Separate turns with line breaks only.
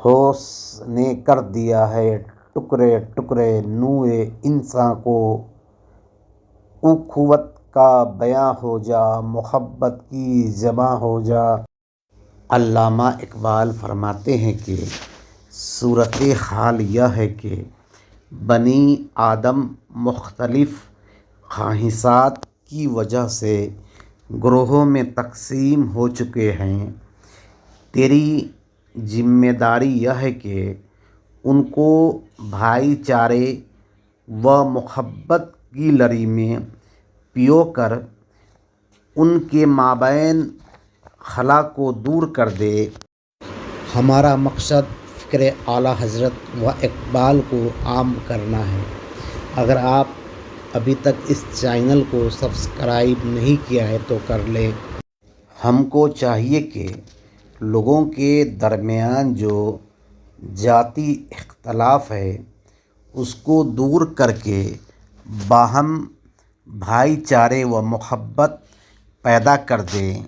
ٹھوس نے کر دیا ہے ٹکڑے ٹکڑے نوع انساں کو، اخوت کا بیاں ہو جا، محبت کی زباں ہو جا۔ علامہ اقبال فرماتے ہیں کہ صورتحال یہ ہے کہ بنی آدم مختلف خواہشات کی وجہ سے گروہوں میں تقسیم ہو چکے ہیں۔ تیری ذمہ داری یہ ہے کہ ان کو بھائی چارے و محبت کی لڑی میں پیو کر ان کے مابین خلا کو دور کر دے۔ ہمارا مقصد فکر اعلیٰ حضرت و اقبال کو عام کرنا ہے۔ اگر آپ ابھی تک اس چینل کو سبسکرائب نہیں کیا ہے تو کر لیں۔ ہم کو چاہیے کہ لوگوں کے درمیان جو ذاتی اختلاف ہے اس کو دور کر کے باہم بھائی چارے و محبت پیدا کر دیں۔